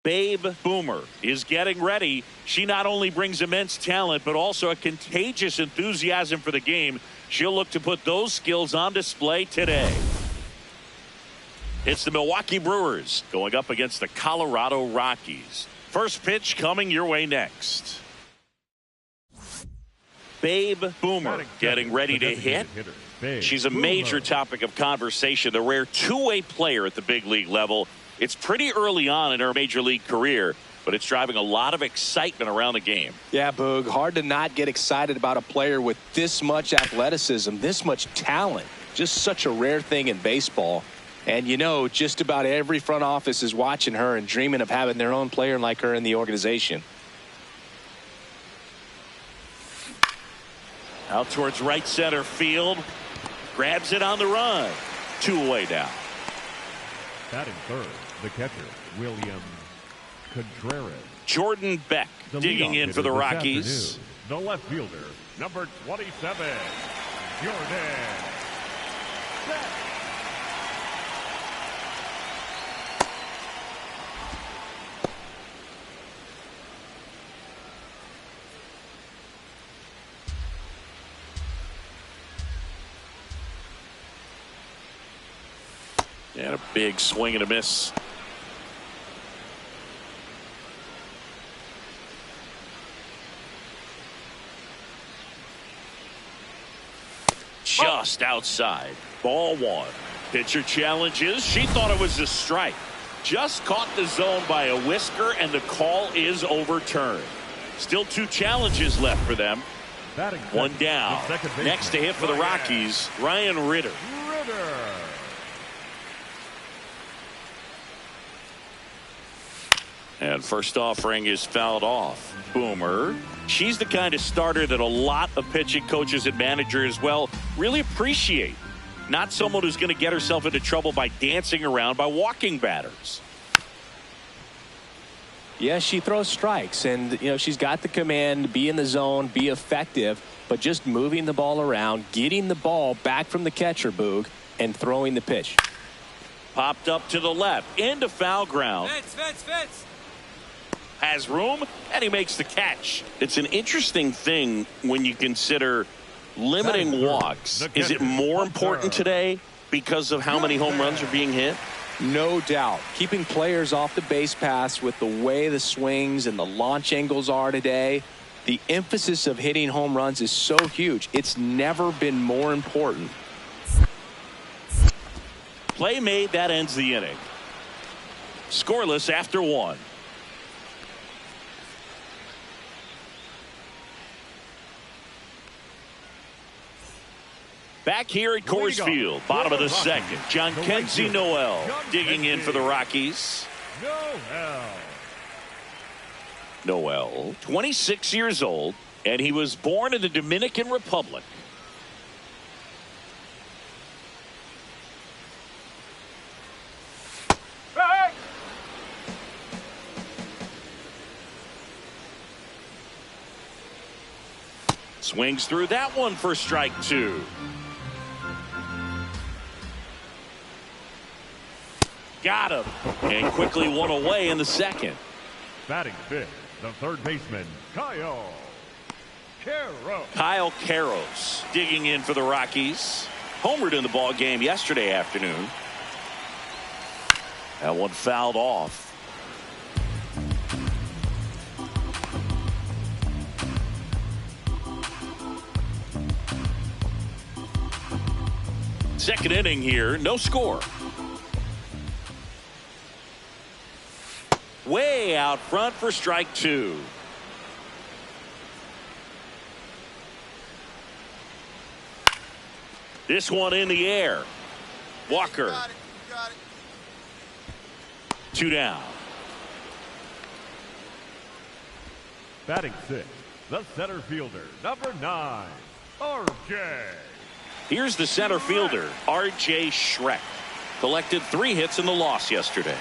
Babe Boomer is getting ready. She not only brings immense talent, but also a contagious enthusiasm for the game. She'll look to put those skills on display today. It's the Milwaukee Brewers going up against the Colorado Rockies. First pitch coming your way next. Babe Boomer getting ready to hit. She's a major topic of conversation, the rare two-way player at the big league level. It's pretty early on in her major league career, but it's driving a lot of excitement around the game. Yeah, Boog, hard to not get excited about a player with this much athleticism, this much talent. Just such a rare thing in baseball. And, you know, just about every front office is watching her and dreaming of having their own player like her in the organization. Out towards right center field. Grabs it on the run. Two away now. Batting third, the catcher, William Contreras. Jordan Beck digging in for the Rockies. The left fielder, number 27, Jordan Beck. And a big swing and a miss. Just outside. Ball one. Pitcher challenges. She thought it was a strike. Just caught the zone by a whisker, and the call is overturned. Still two challenges left for them. One down. Next to hit for the Rockies, Ryan Ritter. And first offering is fouled off. Boomer. She's the kind of starter that a lot of pitching coaches and managers, well, really appreciate. Not someone who's going to get herself into trouble by dancing around by walking batters. Yeah, she throws strikes, and, you know, she's got the command, be in the zone, be effective, but just moving the ball around, getting the ball back from the catcher, Boog, and throwing the pitch. Popped up to the left, into foul ground. Fence. Has room, and he makes the catch. It's an interesting thing when you consider limiting walks. Is it more important today because of how many home runs are being hit? No doubt. Keeping players off the base paths with the way the swings and the launch angles are today, the emphasis of hitting home runs is so huge. It's never been more important. Play made, that ends the inning. Scoreless after one. Back here at Coors Field, bottom of the second. John Kenzie Noel digging in for the Rockies. Noel, 26 years old, and he was born in the Dominican Republic. Swings through that one for strike two. Got him. And quickly one away in the second. Batting fifth, the third baseman, Kyle Karros digging in for the Rockies. Homered in the ball game yesterday afternoon. That one fouled off. Second inning here, no score. Way out front for strike two. This one in the air. Walker. You got it. Two down. Batting sixth, the center fielder, number 9, RJ. Here's the center fielder, RJ Schreck. Collected 3 hits in the loss yesterday.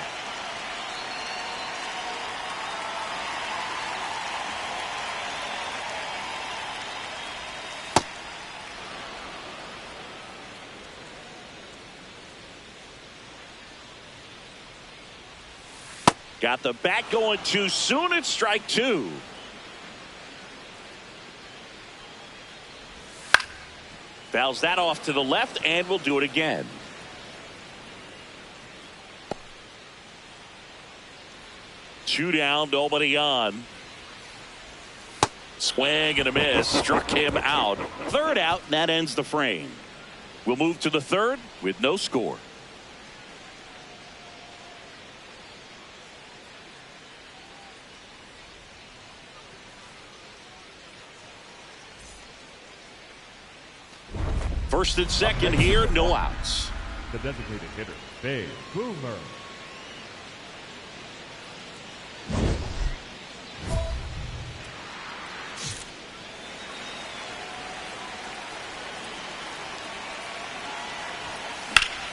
Got the bat going too soon. It's strike two. Fouls that off to the left, and we'll do it again. Two down, nobody on. Swing and a miss. Struck him out. Third out, and that ends the frame. We'll move to the third with no score. First and second here, no outs. The designated hitter, Big Boomer.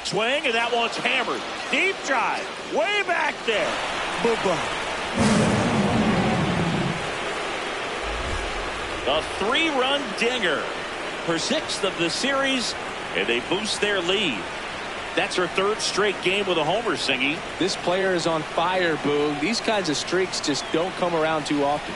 Swing, and that one's hammered. Deep drive, way back there. A three-run dinger. Her sixth of the series, and they boost their lead. That's her third straight game with a homer, Singy. This player is on fire, Boo. These kinds of streaks just don't come around too often.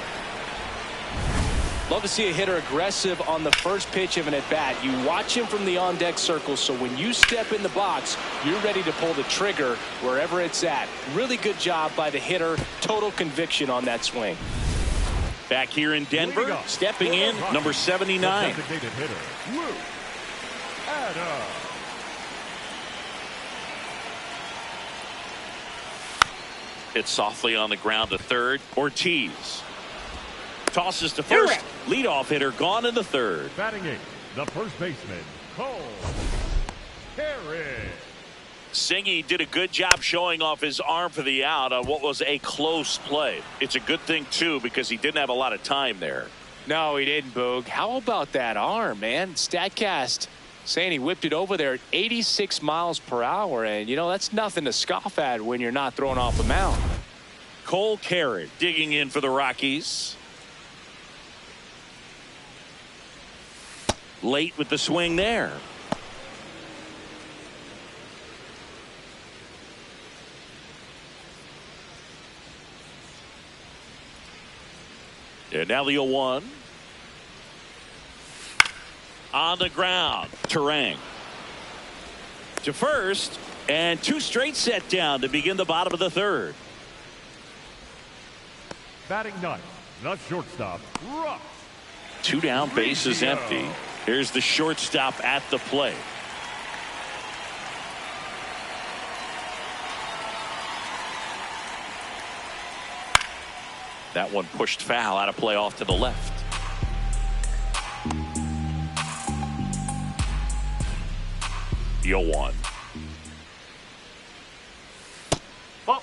Love to see a hitter aggressive on the first pitch of an at-bat. You watch him from the on-deck circle, so when you step in the box, you're ready to pull the trigger wherever it's at. Really good job by the hitter. Total conviction on that swing. Back here in Denver, stepping in, number 79. Designated hitter, Luke Adams. It's softly on the ground to third. Ortiz tosses to first. Leadoff hitter gone in the third. Batting eighth, the first baseman, Cole Carey. Singy did a good job showing off his arm for the out on what was a close play. It's a good thing, too, because he didn't have a lot of time there. No, he didn't, Boog. How about that arm, man? StatCast saying he whipped it over there at 86 miles per hour, and, you know, that's nothing to scoff at when you're not throwing off the mound. Cole Carey digging in for the Rockies. Late with the swing there. And now the 0-1. On the ground, Terang to first, and two straight set down to begin the bottom of the third. Batting ninth, the shortstop, Russ. Two down, bases empty. Here's the shortstop at the plate. That one pushed foul, out of play off to the left. The 0-1. Oh.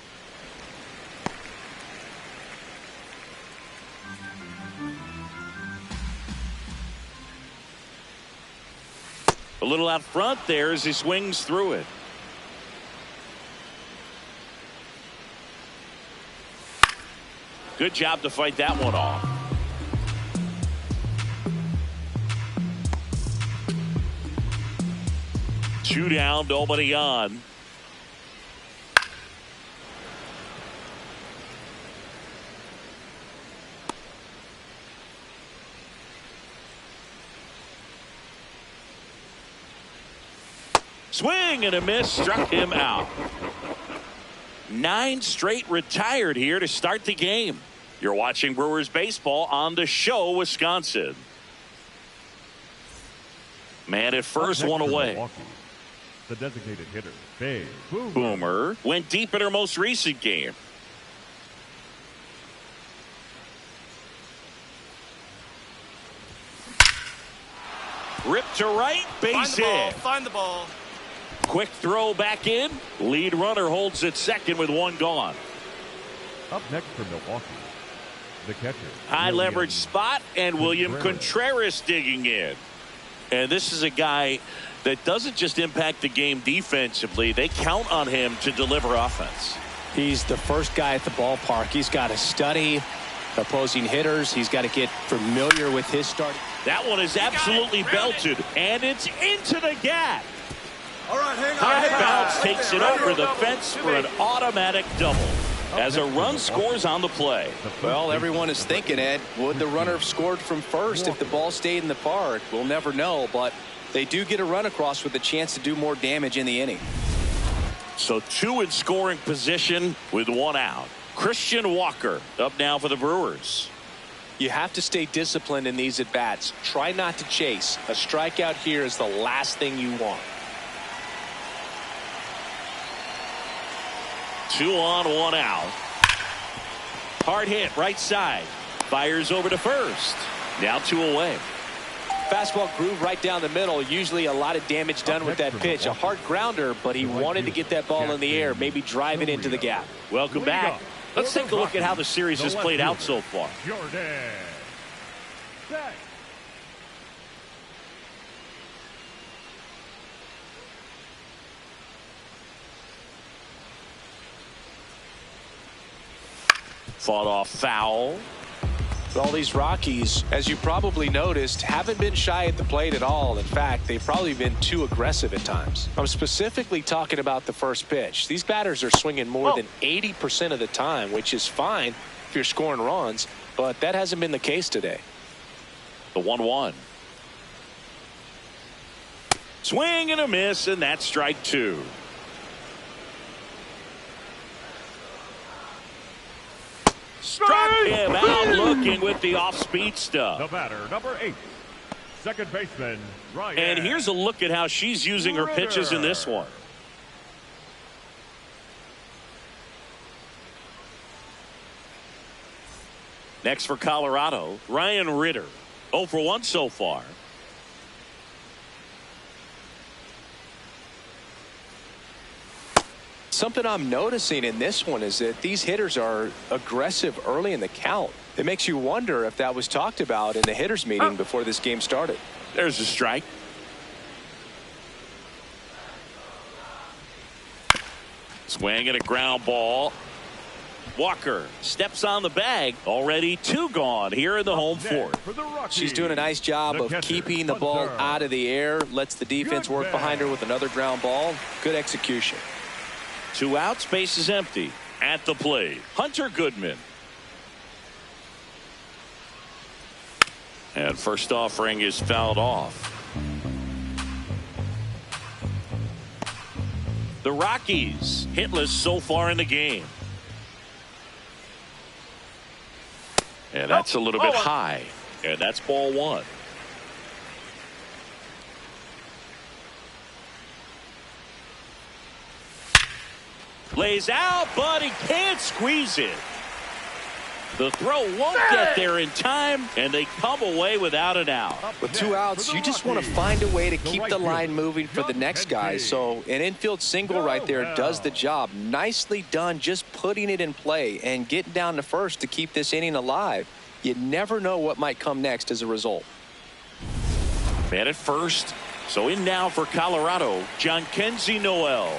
A little out front there as he swings through it. Good job to fight that one off. Two down, nobody on. Swing and a miss, struck him out. 9 straight retired here to start the game. You're watching Brewers baseball on the show, Wisconsin. Man at first, one away. The designated hitter, Big Boomer went deep in her most recent game. Ripped to right, base hit. Find the ball. Quick throw back in. Lead runner holds at second with one gone. Up next for Milwaukee, the catcher. High leverage spot, and William Contreras digging in. And this is a guy that doesn't just impact the game defensively. They count on him to deliver offense. He's the first guy at the ballpark. He's got to study opposing hitters. He's got to get familiar with his start. That one is absolutely belted, and it's into the gap. All right, hang on. High bounce takes it over the fence for an automatic double. as a run scores on the play. Well, everyone is thinking, Ed, would the runner have scored from first if the ball stayed in the park? We'll never know, but they do get a run across with a chance to do more damage in the inning. So 2 in scoring position with 1 out. Christian Walker up now for the Brewers. You have to stay disciplined in these at-bats. Try not to chase. A strikeout here is the last thing you want. 2 on, 1 out. Hard hit right side. Fires over to first. Now 2 away. Fastball groove right down the middle. Usually a lot of damage done with that pitch. A hard grounder, but he wanted to get that ball in the air, maybe drive it into the gap. Welcome back. Let's take a look at how the series has played out so far. Jordan. Set. Fought off foul. All these Rockies, as you probably noticed, haven't been shy at the plate at all. In fact, they've probably been too aggressive at times. I'm specifically talking about the first pitch. These batters are swinging more than 80% of the time, which is fine if you're scoring runs, but that hasn't been the case today. The 1-1. Swing and a miss, and that's strike 2. Struck him out looking with the off-speed stuff. The batter, number 8, second baseman, Ryan. And here's a look at how she's using her pitches in this one. Next for Colorado, Ryan Ritter. 0 for 1 so far. Something I'm noticing in this one is that these hitters are aggressive early in the count. It makes you wonder if that was talked about in the hitters meeting before this game started. There's a strike. Swing and a ground ball. Walker steps on the bag. Already 2 gone here in the home fourth. She's doing a nice job of keeping the ball out of the air. Lets the defense work behind her with another ground ball. Good execution. 2 outs, base is empty. At the plate, Hunter Goodman. And first offering is fouled off. The Rockies hitless so far in the game. And that's a little bit high. And that's ball 1. Lays out, but he can't squeeze it. The throw won't get there in time, and they come away without an out. With 2 outs, you just want to find a way to keep the line moving for the next guy. So an infield single right there does the job. Nicely done, just putting it in play and getting down to first to keep this inning alive. You never know what might come next as a result. Man at first. So in now for Colorado, Jhonkensy Noel.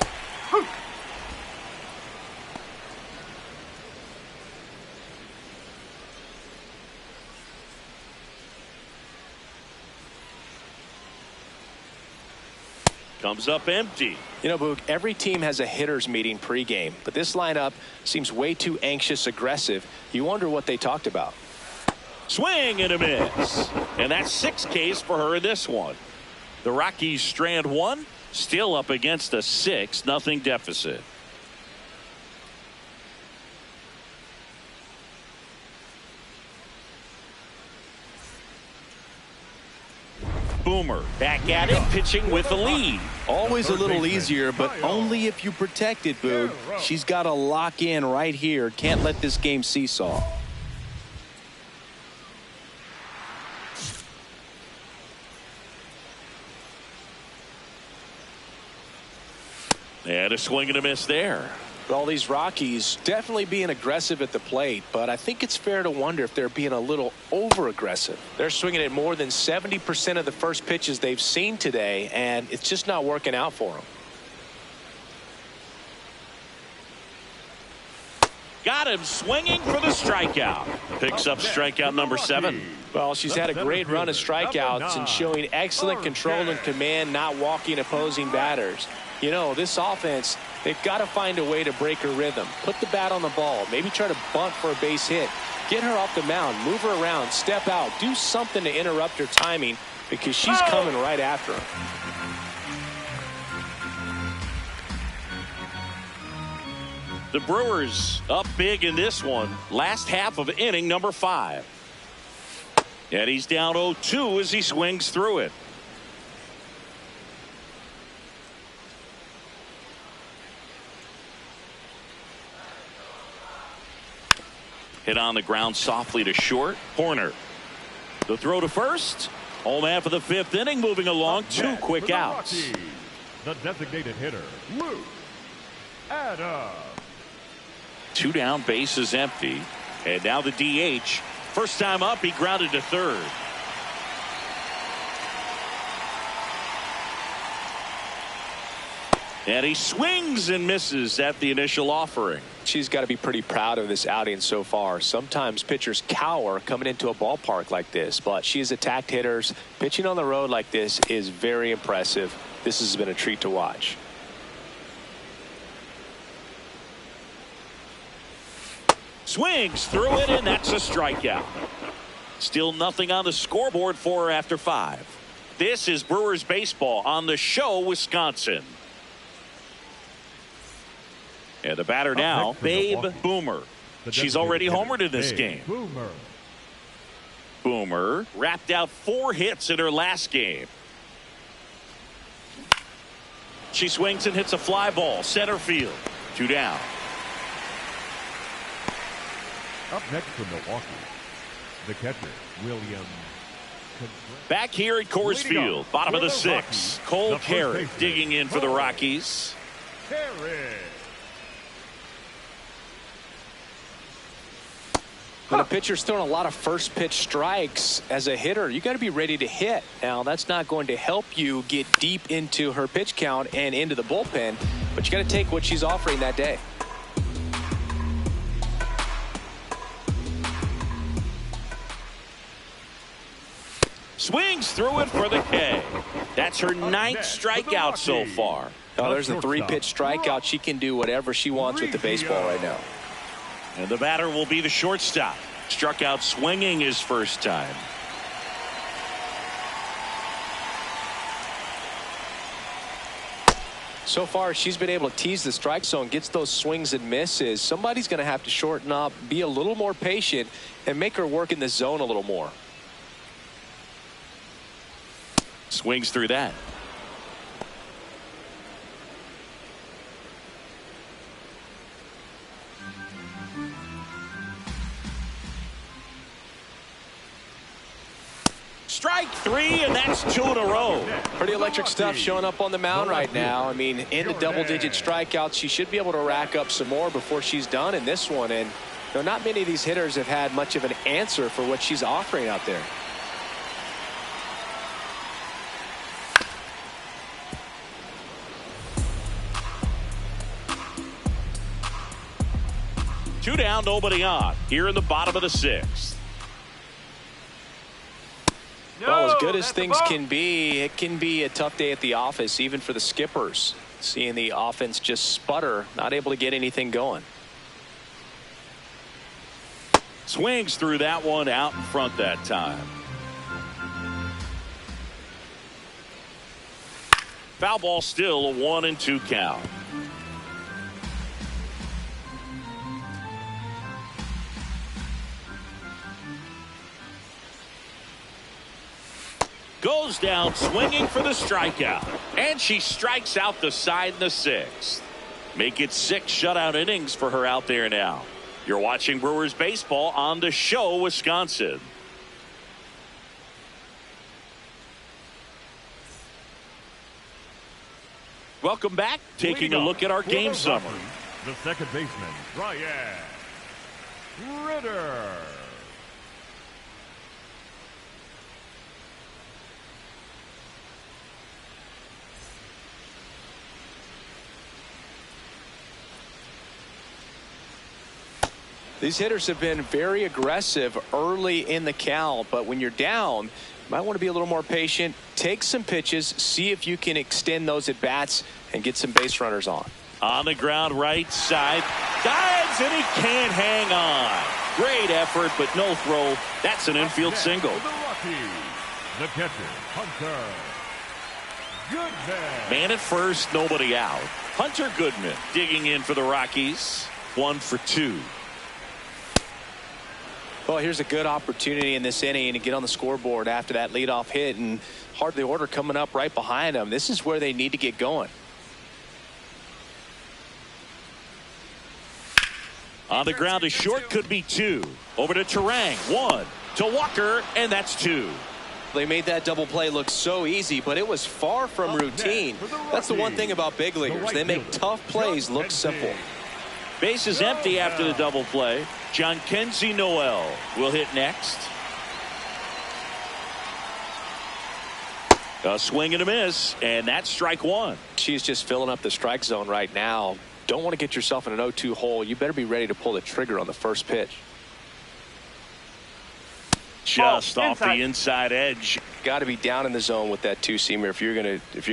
Comes up empty. You know, Boog, every team has a hitters meeting pregame, but this lineup seems way too anxious aggressive. You wonder what they talked about. Swing and a miss. And that's 6 Ks for her in this one. The Rockies strand 1, still up against a 6-0 deficit. Boomer back at it, pitching with the lead. Always a little easier, but only if you protect it, Boog. She's got to lock in right here. Can't let this game seesaw. And a swing and a miss there. All these Rockies definitely being aggressive at the plate, but I think it's fair to wonder if they're being a little over aggressive. They're swinging at more than 70% of the first pitches they've seen today, and it's just not working out for them. Got him swinging for the strikeout. Picks up strikeout number 7. Well, she's had a great run of strikeouts and showing excellent control and command, not walking opposing batters. You know, this offense, they've got to find a way to break her rhythm. Put the bat on the ball. Maybe try to bunt for a base hit. Get her off the mound. Move her around. Step out. Do something to interrupt her timing because she's coming right after him. The Brewers up big in this one. Last half of inning number 5. And he's down 0-2 as he swings through it. Hit on the ground softly to short. Horner. The throw to first. Home half of the 5th inning moving along. 2 quick outs. The designated hitter, Luke Adams. 2 down, bases empty. And now the DH. First time up, he grounded to third. And he swings and misses at the initial offering. She's got to be pretty proud of this outing so far. Sometimes pitchers cower coming into a ballpark like this, but she's attacked hitters. Pitching on the road like this is very impressive. This has been a treat to watch. Swings through it, and that's a strikeout. Still nothing on the scoreboard for her after 5. This is Brewers baseball on the show, Wisconsin. And the batter now, Babe Boomer. She's already homered in this game. Boomer wrapped out 4 hits in her last game. She swings and hits a fly ball, center field. 2 down. Up next for Milwaukee, the catcher, William. Back here at Coors Field, bottom of the 6th. Cole Carrick digging in for the Rockies. When a pitcher's throwing a lot of first pitch strikes as a hitter, you got to be ready to hit. Now, that's not going to help you get deep into her pitch count and into the bullpen, but you got to take what she's offering that day. Swings through it for the K. That's her 9th strikeout so far. Oh, there's a 3-pitch strikeout. She can do whatever she wants with the baseball right now. And the batter will be the shortstop. Struck out swinging his first time. So far, she's been able to tease the strike zone, gets those swings and misses. Somebody's going to have to shorten up, be a little more patient, and make her work in the zone a little more. Swings through that. Strike 3, and that's 2 in a row. Pretty electric stuff showing up on the mound right now. I mean, into double-digit strikeouts. She should be able to rack up some more before she's done in this one. And you know, not many of these hitters have had much of an answer for what she's offering out there. Two down, nobody on. Here in the bottom of the 6th. Well, as good as things can be, it can be a tough day at the office, even for the skippers. Seeing the offense just sputter, not able to get anything going. Swings through that one out in front that time. Foul ball, still a 1-2 count. Goes down swinging for the strikeout. And she strikes out the side in the 6th. Make it 6 shutout innings for her out there now. You're watching Brewers baseball on the show, Wisconsin. Welcome back. Taking a look at our game summary. The second baseman, Ryan Ritter. These hitters have been very aggressive early in the count, but when you're down, you might want to be a little more patient. Take some pitches, see if you can extend those at bats and get some base runners on. On the ground, right side. Dives, and he can't hang on. Great effort, but no throw. That's an infield single. The Rockies, the catcher, Hunter Goodman. Man at first, nobody out. Hunter Goodman digging in for the Rockies. 1 for 2. Well, here's a good opportunity in this inning to get on the scoreboard after that leadoff hit, and hardly order coming up right behind them. This is where they need to get going. On the ground, a short could be 2. Over to Terang. 1 to Walker, and that's 2. They made that double play look so easy, but it was far from routine. That's the one thing about big leaguers. They make tough plays look simple. Base is empty after the double play. John Kenzie Noel will hit next. A swing and a miss, and that's strike 1. She's just filling up the strike zone right now. Don't want to get yourself in an 0-2 hole. You better be ready to pull the trigger on the first pitch. Just off the inside edge. Got to be down in the zone with that two-seamer if you're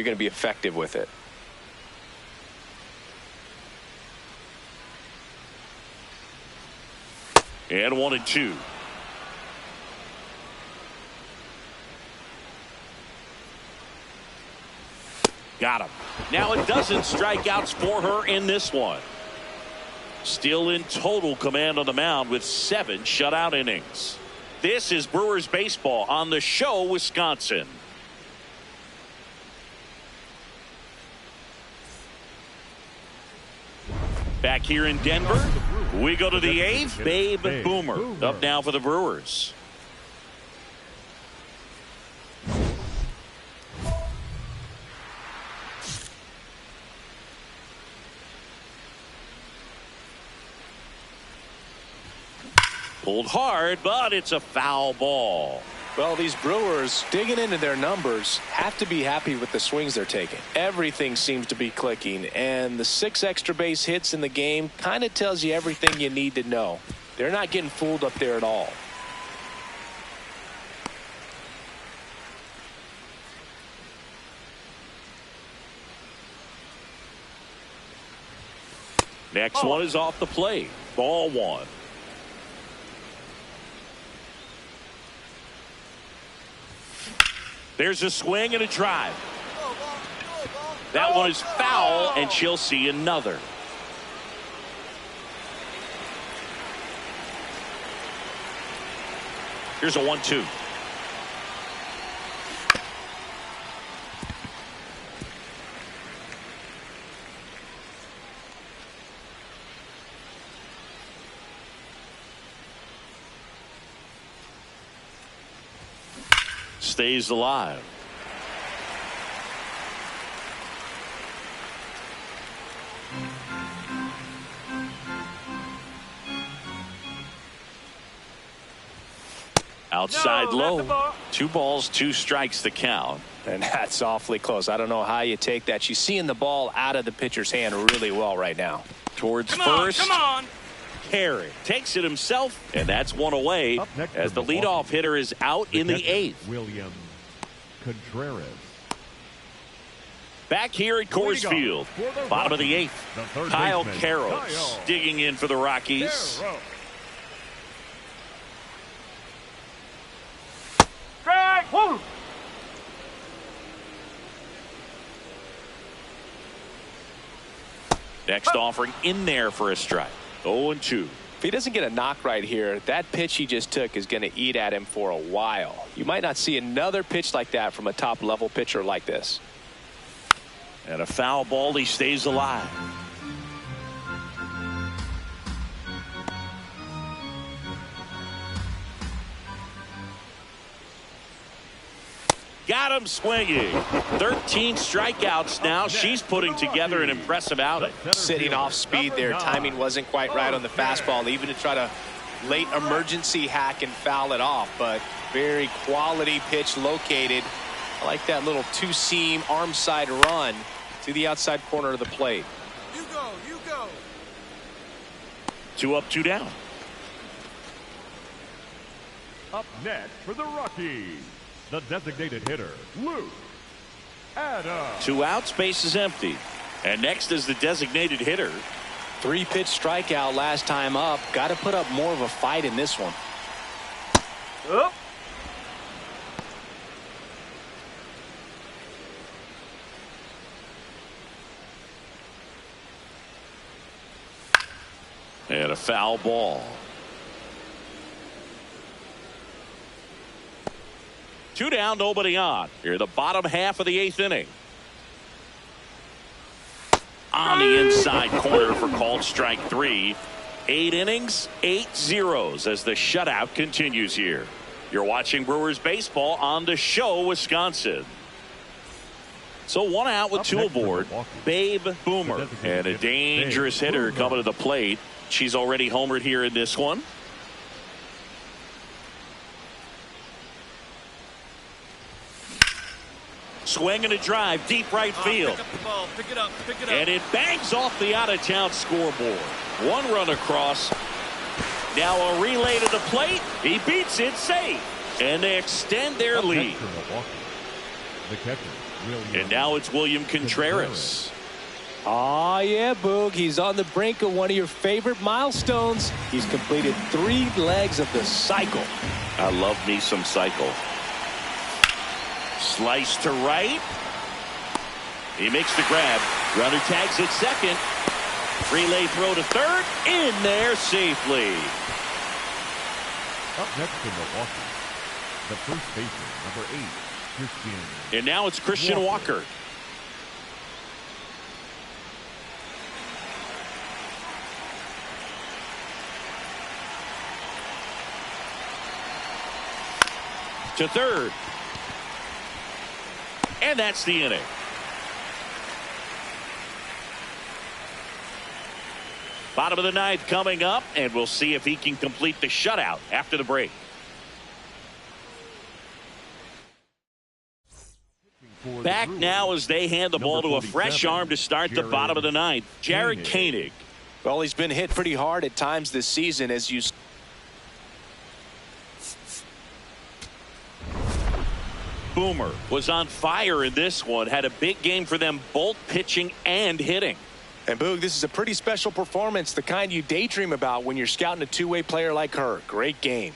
gonna be effective with it. And 1 and 2. Got him. Now a dozen strikeouts for her in this one. Still in total command on the mound with 7 shutout innings. This is Brewers baseball on the show, Wisconsin. Back here in Denver, we go to the 8th. Babe Boomer up now for the Brewers. Pulled hard, but it's a foul ball. Well, these Brewers, digging into their numbers, have to be happy with the swings they're taking. Everything seems to be clicking, and the 6 extra base hits in the game kind of tells you everything you need to know. They're not getting fooled up there at all. Next one is off the plate. Ball 1. There's a swing and a drive. That one is foul, and she'll see another. Here's a 1-2. Stays alive. Outside low. 2 balls, 2 strikes the count. And that's awfully close. I don't know how you take that. She's seeing the ball out of the pitcher's hand really well right now. Towards first. Come on. Carey takes it himself, and that's 1 away as the leadoff hitter is out in the 8th. William Contreras. Back here at Coors Field, bottom of the 8th. Kyle Carroll digging in for the Rockies. Next offering in there for a strike. 0-2. If he doesn't get a knock right here, that pitch he just took is going to eat at him for a while. You might not see another pitch like that from a top-level pitcher like this. And a foul ball, he stays alive. Got him swinging. 13 strikeouts now. She's putting together an impressive outing. Sitting off speed there. Timing wasn't quite right on the fastball, even to try to late emergency hack and foul it off. But very quality pitch located. I like that little 2-seam arm side run to the outside corner of the plate. You go. 2 up, 2 down. Up next for the Rockies, the designated hitter, Luke Adams. 2 outs, base is empty. And next is the designated hitter. 3-pitch strikeout last time up. Got to put up more of a fight in this one. Up. And a foul ball. 2 down, nobody on. Here, the bottom half of the 8th inning. On the inside corner for called strike 3. 8 innings, 8 zeros as the shutout continues here. You're watching Brewers baseball on the show, Wisconsin. So 1 out with 2 aboard. Babe Boomer. And a dangerous hitter coming to the plate. She's already homered here in this one. Swing and a drive, deep right field. Pick up the ball. Pick it up. Pick it up. And it bangs off the out-of-town scoreboard. 1 run across. Now a relay to the plate. He beats it safe. And they extend their lead. The catcher, William. And now it's William Contreras. Oh, yeah, Boog. He's on the brink of one of your favorite milestones. He's completed 3 legs of the cycle. I love me some cycle. Slice to right. He makes the grab. Runner tags at second. Relay throw to third. In there safely. Up next in Milwaukee, the first baseman, number 8, Christian. And now it's Christian Walker. To third. And that's the inning. Bottom of the 9th coming up, and we'll see if he can complete the shutout after the break. Back now as they hand the ball to a fresh arm to start the bottom of the 9th. Jared Koenig. Well, he's been hit pretty hard at times this season, as you. Boomer was on fire in this one. Had a big game for them, both pitching and hitting. And Boog, this is a pretty special performance, the kind you daydream about when you're scouting a 2-way player like her. Great game.